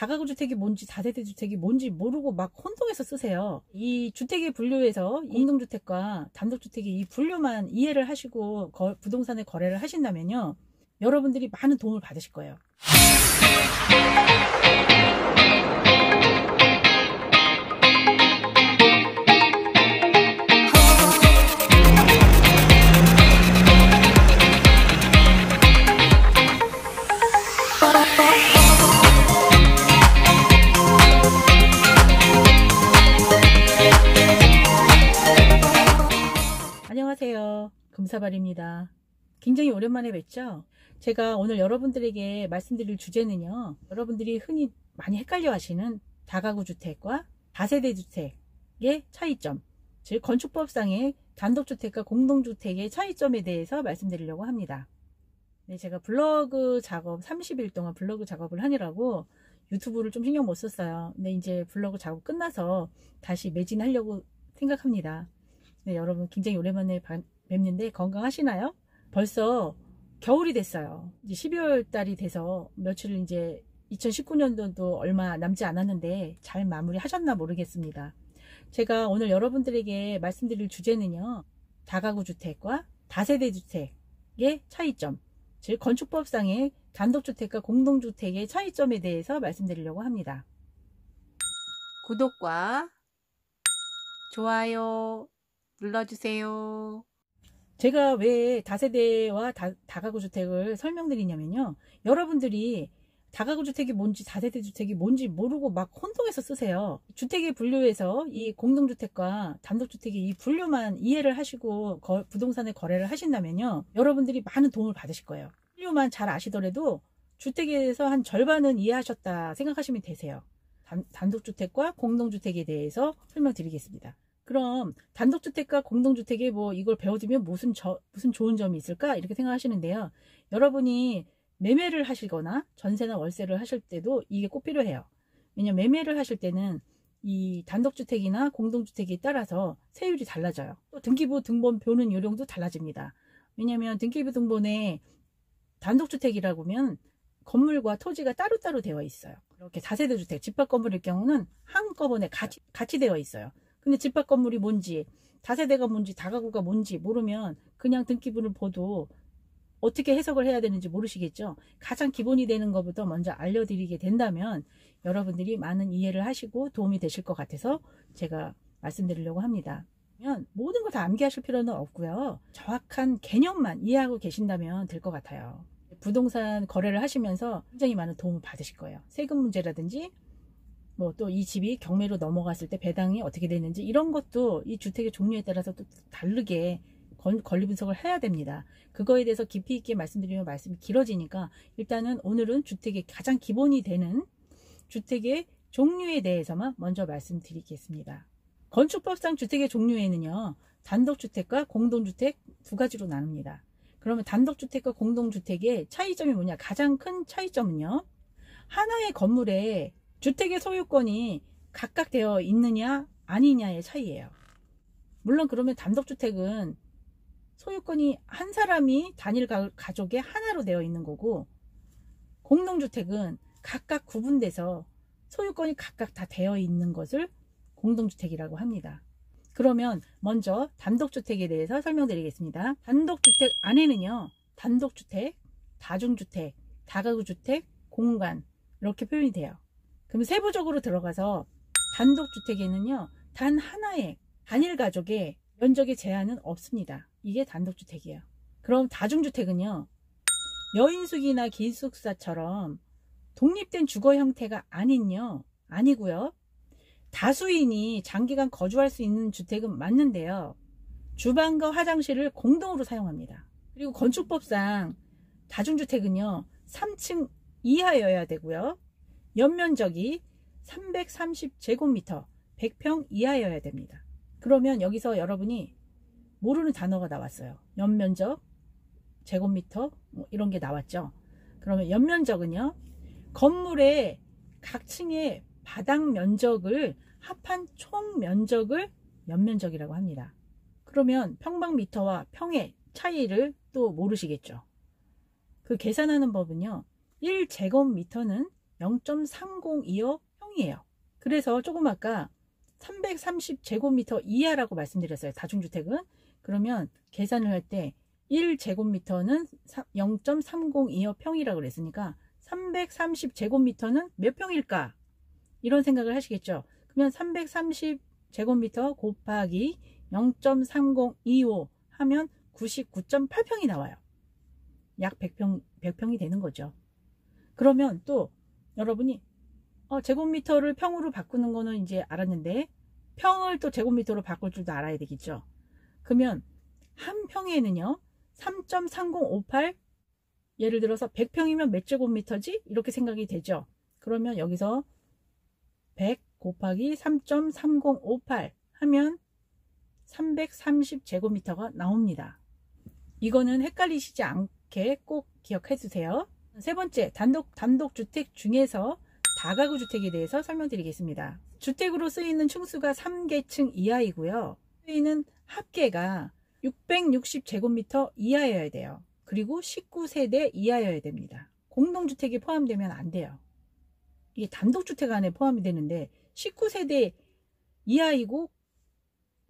다가구 주택이 뭔지 4세대 주택이 뭔지 모르고 막 혼동해서 쓰세요. 이 주택의 분류에서 공동주택과 단독주택의 이 분류만 이해를 하시고 부동산에 거래를 하신다면요, 여러분들이 많은 도움을 받으실 거예요. 안녕하세요, 금사발입니다. 굉장히 오랜만에 뵙죠? 제가 오늘 여러분들에게 말씀드릴 주제는요, 여러분들이 흔히 많이 헷갈려 하시는 다가구 주택과 다세대 주택의 차이점, 즉 건축법상의 단독주택과 공동주택의 차이점에 대해서 말씀드리려고 합니다. 네, 제가 블로그 작업 30일 동안 블로그 작업을 하느라고 유튜브를 좀 신경 못 썼어요. 근데 이제 블로그 작업 끝나서 다시 매진하려고 생각합니다. 네, 여러분 굉장히 오랜만에 뵙는데 건강하시나요? 벌써 겨울이 됐어요. 이제 12월 달이 돼서 며칠 이제 2019년도도 얼마 남지 않았는데 잘 마무리 하셨나 모르겠습니다. 제가 오늘 여러분들에게 말씀드릴 주제는요, 다가구 주택과 다세대 주택의 차이점, 즉 건축법상의 단독주택과 공동주택의 차이점에 대해서 말씀드리려고 합니다. 구독과 좋아요 눌러주세요. 제가 왜 다세대와 다가구 주택을 설명드리냐면요, 여러분들이 다가구 주택이 뭔지 4세대 주택이 뭔지 모르고 막 혼동해서 쓰세요. 주택의 분류에서 이 공동주택과 단독주택의 이 분류만 이해를 하시고 부동산에 거래를 하신다면요, 여러분들이 많은 도움을 받으실 거예요. 분류만 잘 아시더라도 주택에서 한 절반은 이해하셨다 생각하시면 되세요. 단독주택과 공동주택에 대해서 설명드리겠습니다. 그럼 단독주택과 공동주택에 뭐 이걸 배워두면 무슨 좋은 점이 있을까 이렇게 생각하시는데요, 여러분이 매매를 하시거나 전세나 월세를 하실 때도 이게 꼭 필요해요. 왜냐면 매매를 하실 때는 이 단독주택이나 공동주택에 따라서 세율이 달라져요. 또 등기부 등본표는 요령도 달라집니다. 왜냐면 등기부 등본에 단독주택이라고 하면 건물과 토지가 따로따로 되어 있어요. 이렇게 4세대 주택, 집합 건물일 경우는 한꺼번에 같이 되어 있어요. 근데 집합 건물이 뭔지, 다세대가 뭔지, 다가구가 뭔지 모르면 그냥 등기부를 보도 어떻게 해석을 해야 되는지 모르시겠죠. 가장 기본이 되는 것부터 먼저 알려드리게 된다면 여러분들이 많은 이해를 하시고 도움이 되실 것 같아서 제가 말씀드리려고 합니다. 모든 걸 다 암기하실 필요는 없고요, 정확한 개념만 이해하고 계신다면 될 것 같아요. 부동산 거래를 하시면서 굉장히 많은 도움을 받으실 거예요. 세금 문제라든지 뭐 또 이 집이 경매로 넘어갔을 때 배당이 어떻게 되는지 이런 것도 이 주택의 종류에 따라서 또 다르게 권리 분석을 해야 됩니다. 그거에 대해서 깊이 있게 말씀드리면 말씀이 길어지니까 일단은 오늘은 주택의 가장 기본이 되는 주택의 종류에 대해서만 먼저 말씀드리겠습니다. 건축법상 주택의 종류에는요, 단독주택과 공동주택 두 가지로 나눕니다. 그러면 단독주택과 공동주택의 차이점이 뭐냐? 가장 큰 차이점은요, 하나의 건물에 주택의 소유권이 각각 되어 있느냐 아니냐의 차이예요. 물론 그러면 단독주택은 소유권이 한 사람이 단일 가족의 하나로 되어 있는 거고, 공동주택은 각각 구분돼서 소유권이 각각 다 되어 있는 것을 공동주택이라고 합니다. 그러면 먼저 단독주택에 대해서 설명드리겠습니다. 단독주택 안에는요, 단독주택, 다중주택, 다가구주택, 공간 이렇게 표현이 돼요. 그럼 세부적으로 들어가서 단독주택에는요, 단 하나의 단일 가족의 면적의 제한은 없습니다. 이게 단독주택이에요. 그럼 다중주택은요, 여인숙이나 기숙사처럼 독립된 주거 형태가 아니고요, 다수인이 장기간 거주할 수 있는 주택은 맞는데요, 주방과 화장실을 공동으로 사용합니다. 그리고 건축법상 다중주택은요, 3층 이하여야 되고요, 연면적이 330제곱미터 100평 이하여야 됩니다. 그러면 여기서 여러분이 모르는 단어가 나왔어요. 연면적, 제곱미터 뭐 이런 게 나왔죠. 그러면 연면적은요, 건물의 각 층의 바닥 면적을 합한 총 면적을 연면적이라고 합니다. 그러면 평방미터와 평의 차이를 또 모르시겠죠. 그 계산하는 법은요, 1제곱미터는 0.302호 평이에요. 그래서 조금 아까 330제곱미터 이하라고 말씀드렸어요. 다중주택은. 그러면 계산을 할 때 1제곱미터는 0.302호 평이라고 그랬으니까 330제곱미터는 몇 평일까? 이런 생각을 하시겠죠. 그러면 330제곱미터 곱하기 0.302호 하면 99.8평이 나와요. 약 100평이 되는 거죠. 그러면 또 여러분이 제곱미터를 평으로 바꾸는 거는 이제 알았는데 평을 또 제곱미터로 바꿀 줄도 알아야 되겠죠. 그러면 한 평에는요 3.3058, 예를 들어서 100평이면 몇 제곱미터지? 이렇게 생각이 되죠. 그러면 여기서 100 곱하기 3.3058 하면 330제곱미터가 나옵니다. 이거는 헷갈리시지 않게 꼭 기억해 주세요. 세 번째, 단독주택 중에서 다가구 주택에 대해서 설명드리겠습니다. 주택으로 쓰이는 층수가 3계층 이하이고요. 쓰이는 합계가 660제곱미터 이하여야 돼요. 그리고 19세대 이하여야 됩니다. 공동주택이 포함되면 안 돼요. 이게 단독주택 안에 포함이 되는데 19세대 이하이고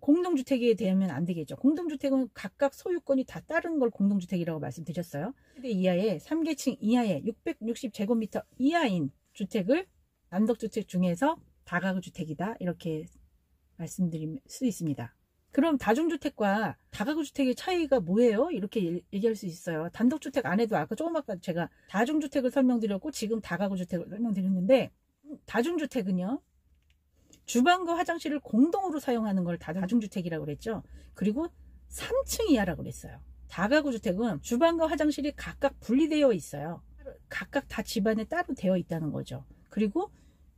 공동주택이 되면 안 되겠죠. 공동주택은 각각 소유권이 다 다른 걸 공동주택이라고 말씀드렸어요. 세대 이하의 3계층 이하의 660제곱미터 이하인 주택을 단독주택 중에서 다가구주택이다 이렇게 말씀드릴 수 있습니다. 그럼 다중주택과 다가구주택의 차이가 뭐예요? 이렇게 얘기할 수 있어요. 단독주택 안에도 아까 조금 아까 제가 다중주택을 설명드렸고 지금 다가구주택을 설명드렸는데, 다중주택은요 주방과 화장실을 공동으로 사용하는 걸 다중주택이라고 그랬죠. 그리고 3층 이하라고 그랬어요. 다가구주택은 주방과 화장실이 각각 분리되어 있어요. 각각 다 집안에 따로 되어 있다는 거죠. 그리고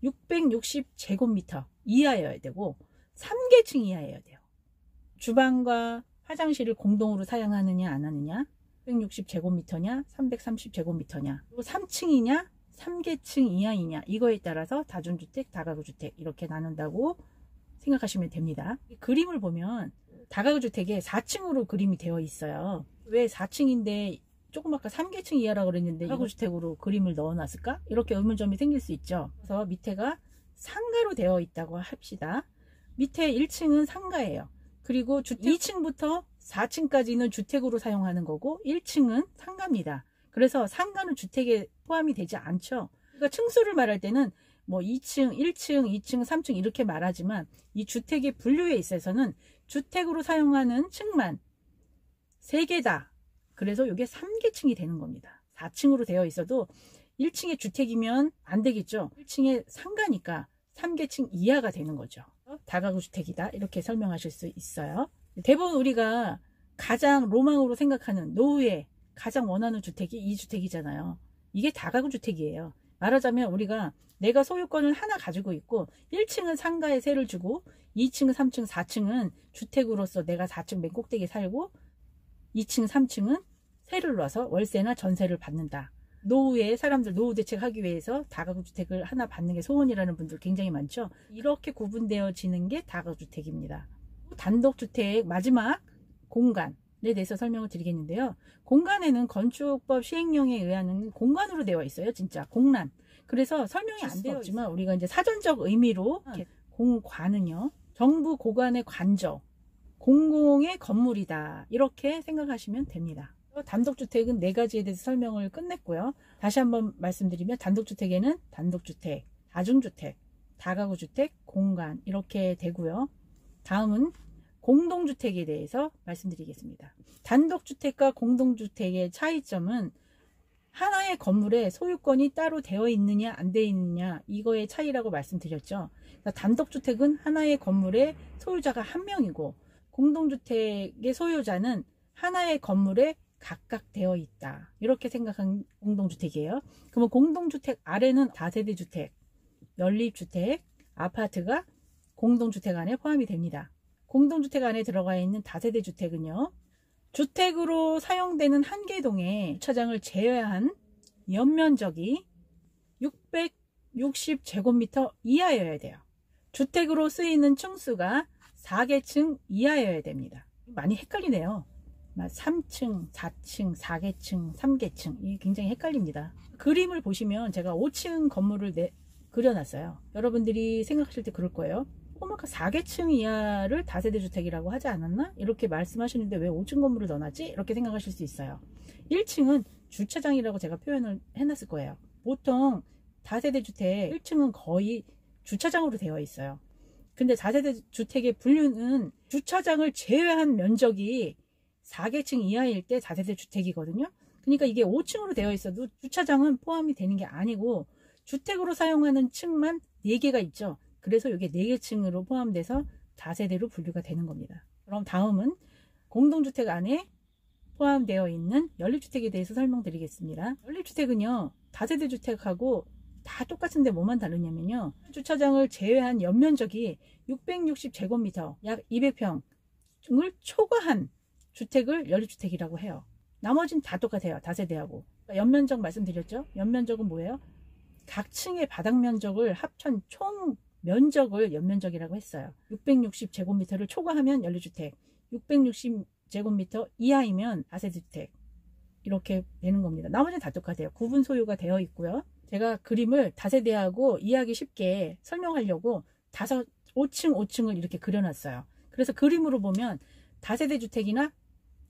660제곱미터 이하여야 되고 3계층 이하여야 돼요. 주방과 화장실을 공동으로 사용하느냐 안 하느냐, 660제곱미터냐 330제곱미터냐, 그리고 3층이냐 3계층 이하이냐, 이거에 따라서 다중주택, 다가구주택 이렇게 나눈다고 생각하시면 됩니다. 이 그림을 보면 다가구주택에 4층으로 그림이 되어 있어요. 왜 4층인데 조금 아까 3계층 이하라고 그랬는데 다가구주택으로 그림을 넣어놨을까? 이렇게 의문점이 생길 수 있죠. 그래서 밑에가 상가로 되어 있다고 합시다. 밑에 1층은 상가예요. 그리고 2층부터 4층까지는 주택으로 사용하는 거고 1층은 상가입니다. 그래서 상가는 주택에 포함이 되지 않죠. 그러니까 층수를 말할 때는 뭐 2층, 1층, 2층, 3층 이렇게 말하지만 이 주택의 분류에 있어서는 주택으로 사용하는 층만 3개다. 그래서 이게 3계층이 되는 겁니다. 4층으로 되어 있어도 1층에 주택이면 안 되겠죠. 1층에 상가니까 3계층 이하가 되는 거죠. 다가구주택이다 이렇게 설명하실 수 있어요. 대부분 우리가 가장 로망으로 생각하는 노후에 가장 원하는 주택이 이 주택이잖아요. 이게 다가구주택이에요. 말하자면 우리가 내가 소유권을 하나 가지고 있고 1층은 상가에 세를 주고 2층, 3층, 4층은 주택으로서 내가 4층 맨 꼭대기에 살고 2층, 3층은 세를 놔서 월세나 전세를 받는다. 노후에 사람들 노후 대책하기 위해서 다가구주택을 하나 받는 게 소원이라는 분들 굉장히 많죠. 이렇게 구분되어지는 게 다가구주택입니다. 단독주택 마지막 공간에 대해서 설명을 드리겠는데요. 공간에는 건축법 시행령에 의한 공간으로 되어 있어요. 진짜 공란. 그래서 설명이 안 되었지만 우리가 이제 사전적 의미로 공관은요, 정부 고관의 관저, 공공의 건물이다 이렇게 생각하시면 됩니다. 단독주택은 4가지에 대해서 설명을 끝냈고요. 다시 한번 말씀드리면 단독주택에는 단독주택, 다중주택, 다가구주택, 공간 이렇게 되고요. 다음은 공동주택에 대해서 말씀드리겠습니다. 단독주택과 공동주택의 차이점은 하나의 건물에 소유권이 따로 되어 있느냐 안 되어 있느냐 이거의 차이라고 말씀드렸죠. 그러니까 단독주택은 하나의 건물에 소유자가 1명이고 공동주택의 소유자는 하나의 건물에 각각 되어 있다. 이렇게 생각한 공동주택이에요. 그러면 공동주택 아래는 다세대주택, 연립주택, 아파트가 공동주택 안에 포함이 됩니다. 공동주택 안에 들어가 있는 다세대주택은요, 주택으로 사용되는 한 개동에 주차장을 제외한 연면적이 660제곱미터 이하여야 돼요. 주택으로 쓰이는 층수가 4계층 이하여야 됩니다. 많이 헷갈리네요. 3층, 4층, 4계층, 3계층 이게 굉장히 헷갈립니다. 그림을 보시면 제가 5층 건물을 그려놨어요. 여러분들이 생각하실 때 그럴 거예요. 아까 4계층 이하를 다세대 주택이라고 하지 않았나? 이렇게 말씀하시는데 왜 5층 건물을 넣어놨지? 이렇게 생각하실 수 있어요. 1층은 주차장이라고 제가 표현을 해놨을 거예요. 보통 다세대 주택 1층은 거의 주차장으로 되어 있어요. 근데 4세대 주택의 분류는 주차장을 제외한 면적이 4계층 이하일 때 4세대 주택이거든요. 그러니까 이게 5층으로 되어 있어도 주차장은 포함이 되는 게 아니고 주택으로 사용하는 층만 4개가 있죠. 그래서 이게 4개 층으로 포함돼서 다세대로 분류가 되는 겁니다. 그럼 다음은 공동주택 안에 포함되어 있는 연립주택에 대해서 설명드리겠습니다. 연립주택은요, 다세대 주택하고 다 똑같은데 뭐만 다르냐면요, 주차장을 제외한 연면적이 660제곱미터 약 200평을 초과한 주택을 연립주택이라고 해요. 나머지는 다 똑같아요. 다세대하고. 연면적 말씀드렸죠? 연면적은 뭐예요? 각 층의 바닥 면적을 합천 총 면적을 연면적이라고 했어요. 660제곱미터를 초과하면 연립주택, 660제곱미터 이하이면 다세대주택, 이렇게 되는 겁니다. 나머지는 다 똑같아요. 구분 소유가 되어 있고요. 제가 그림을 다세대하고 이해하기 쉽게 설명하려고 5층을 이렇게 그려놨어요. 그래서 그림으로 보면 다세대 주택이나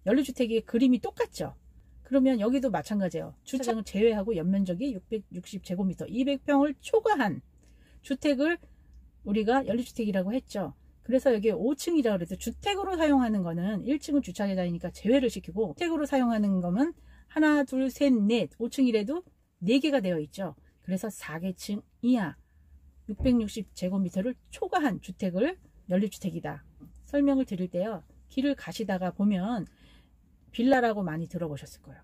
연립주택의 그림이 똑같죠. 그러면 여기도 마찬가지예요. 주차장을 제외하고 연면적이 660제곱미터 200평을 초과한 주택을 우리가 연립주택이라고 했죠. 그래서 여기 5층이라고 그래서 주택으로 사용하는 거는 1층은 주차장이니까 제외를 시키고, 주택으로 사용하는 거면 하나, 둘, 셋, 넷, 5층이라도 4개가 되어 있죠. 그래서 4계층 이하 660제곱미터를 초과한 주택을 연립주택이다. 설명을 드릴 때요, 길을 가시다가 보면 빌라라고 많이 들어보셨을 거예요.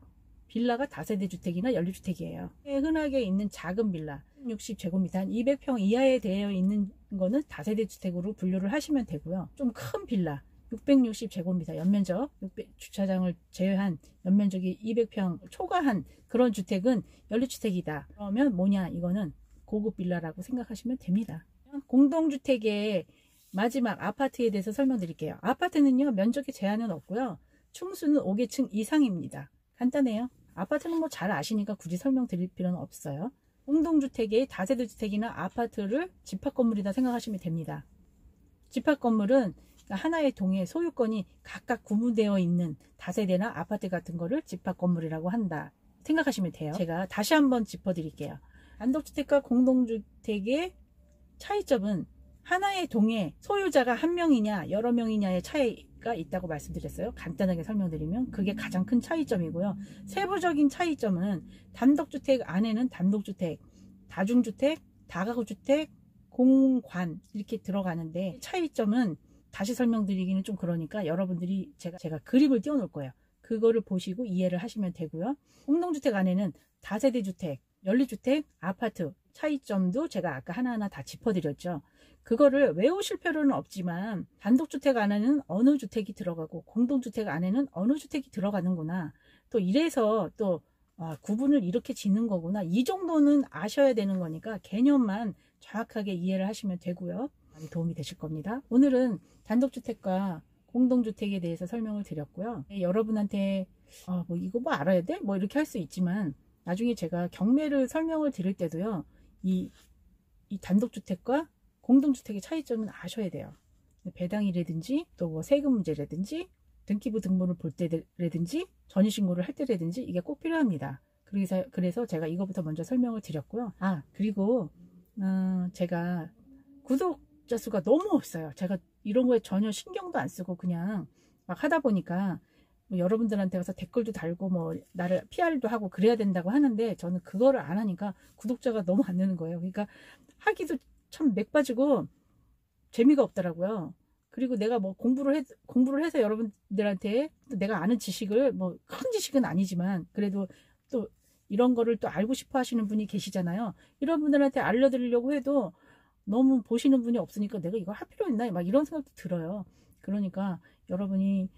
빌라가 다세대 주택이나 연립주택이에요. 흔하게 있는 작은 빌라 60제곱미터 한 200평 이하에 되어 있는 거는 다세대 주택으로 분류를 하시면 되고요. 좀 큰 빌라 660제곱미터 연면적, 주차장을 제외한 연면적이 200평 초과한 그런 주택은 연립주택이다. 그러면 뭐냐, 이거는 고급 빌라라고 생각하시면 됩니다. 공동주택의 마지막 아파트에 대해서 설명드릴게요. 아파트는요, 면적에 제한은 없고요, 층수는 5계층 이상입니다. 간단해요. 아파트는 뭐 잘 아시니까 굳이 설명드릴 필요는 없어요. 공동주택의 다세대 주택이나 아파트를 집합건물이다 생각하시면 됩니다. 집합건물은 하나의 동의 소유권이 각각 구분되어 있는 다세대나 아파트 같은 거를 집합건물이라고 한다 생각하시면 돼요. 제가 다시 한번 짚어드릴게요. 단독주택과 공동주택의 차이점은 하나의 동에 소유자가 한 명이냐 여러 명이냐의 차이가 있다고 말씀드렸어요. 간단하게 설명드리면 그게 가장 큰 차이점이고요. 세부적인 차이점은 단독주택 안에는 단독주택, 다중주택, 다가구주택, 공관 이렇게 들어가는데, 차이점은 다시 설명드리기는 좀 그러니까 여러분들이 제가 그림을 띄워 놓을 거예요. 그거를 보시고 이해를 하시면 되고요. 공동주택 안에는 다세대 주택, 연립주택, 아파트 차이점도 제가 아까 하나하나 다 짚어드렸죠. 그거를 외우실 필요는 없지만 단독주택 안에는 어느 주택이 들어가고 공동주택 안에는 어느 주택이 들어가는구나, 또 이래서 또 구분을 이렇게 짓는 거구나, 이 정도는 아셔야 되는 거니까 개념만 정확하게 이해를 하시면 되고요. 많이 도움이 되실 겁니다. 오늘은 단독주택과 공동주택에 대해서 설명을 드렸고요. 여러분한테 뭐 이거 뭐 알아야 돼? 뭐 이렇게 할 수 있지만 나중에 제가 경매를 설명을 드릴 때도요, 이 단독주택과 공동주택의 차이점은 아셔야 돼요. 배당이라든지 또 뭐 세금 문제라든지 등기부 등본을 볼 때라든지 전입신고를 할 때라든지 이게 꼭 필요합니다. 그래서 제가 이거부터 먼저 설명을 드렸고요. 그리고 제가 구독자 수가 너무 없어요. 제가 이런 거에 전혀 신경도 안 쓰고 그냥 막 하다 보니까 뭐 여러분들한테 가서 댓글도 달고 뭐 나를 PR도 하고 그래야 된다고 하는데, 저는 그거를 안 하니까 구독자가 너무 안 느는 거예요. 그러니까 하기도 참 맥 빠지고 재미가 없더라고요. 그리고 내가 뭐 공부를 해서 여러분들한테 또 내가 아는 지식을, 뭐 큰 지식은 아니지만 그래도 또 이런 거를 또 알고 싶어 하시는 분이 계시잖아요. 이런 분들한테 알려드리려고 해도 너무 보시는 분이 없으니까 내가 이거 할 필요 있나 막 이런 생각도 들어요. 그러니까 여러분이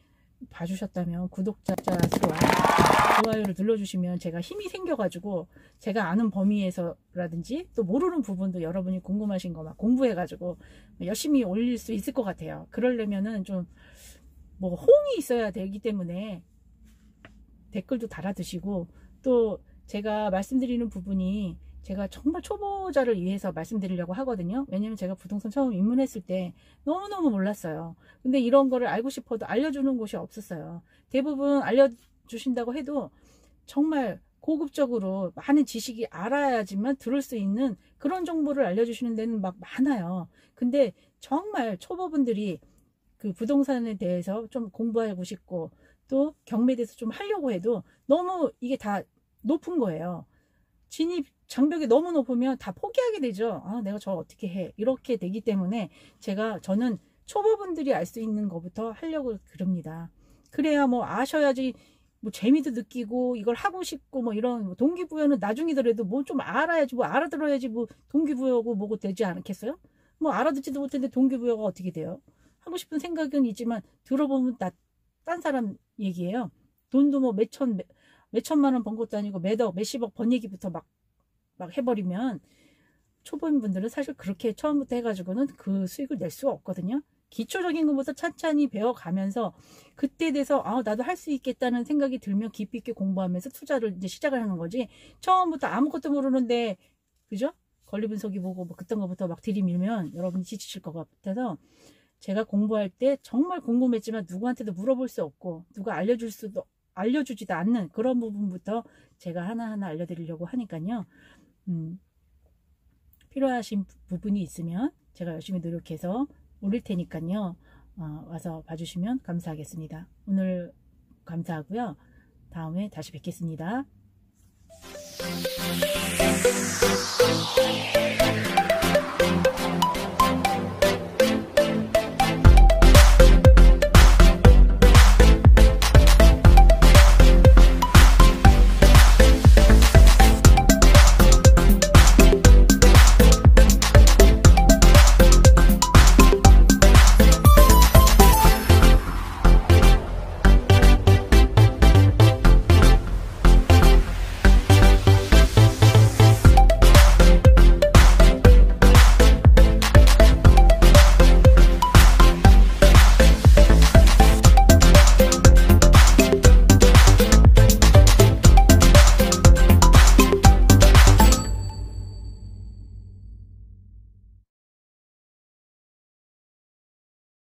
봐주셨다면 구독자 수와 좋아요를 눌러주시면 제가 힘이 생겨가지고 제가 아는 범위에서라든지 또 모르는 부분도 여러분이 궁금하신 거 막 공부해가지고 열심히 올릴 수 있을 것 같아요. 그러려면은 좀 뭐 호응이 있어야 되기 때문에 댓글도 달아두시고, 또 제가 말씀드리는 부분이 제가 정말 초보자를 위해서 말씀드리려고 하거든요. 왜냐면 제가 부동산 처음 입문했을 때 너무너무 몰랐어요. 근데 이런 거를 알고 싶어도 알려주는 곳이 없었어요. 대부분 알려주신다고 해도 정말 고급적으로 많은 지식이 알아야지만 들을 수 있는 그런 정보를 알려주시는 데는 막 많아요. 근데 정말 초보분들이 그 부동산에 대해서 좀 공부하고 싶고 또 경매에 대해서 좀 하려고 해도 너무 이게 다 높은 거예요. 진입 장벽이 너무 높으면 다 포기하게 되죠. 아, 내가 저걸 어떻게 해. 이렇게 되기 때문에 저는 초보분들이 알 수 있는 것부터 하려고 그럽니다. 그래야 뭐 아셔야지 뭐 재미도 느끼고 이걸 하고 싶고 뭐 이런 동기부여는 나중이더라도 뭐 좀 알아야지 뭐 알아들어야지 뭐 동기부여고 뭐고 되지 않겠어요? 뭐 알아듣지도 못했는데 동기부여가 어떻게 돼요? 하고 싶은 생각은 있지만 들어보면 딴 사람 얘기예요. 돈도 뭐 몇천만 원 번 것도 아니고 몇억 몇십억 번 얘기부터 막 해버리면 초보인 분들은 사실 그렇게 처음부터 해가지고는 그 수익을 낼 수가 없거든요. 기초적인 것부터 찬찬히 배워가면서 그때 돼서 아 나도 할 수 있겠다는 생각이 들면 깊이 있게 공부하면서 투자를 이제 시작을 하는 거지. 처음부터 아무것도 모르는데 그죠? 권리분석이 보고 뭐 그딴 거부터 막 들이밀면 여러분이 지치실 것 같아서 제가 공부할 때 정말 궁금했지만 누구한테도 물어볼 수 없고 누가 알려주지도 않는 그런 부분부터 제가 하나하나 알려드리려고 하니까요. 필요하신 부분이 있으면 제가 열심히 노력해서 올릴 테니까요. 와서 봐주시면 감사하겠습니다. 오늘 감사하고요. 다음에 다시 뵙겠습니다.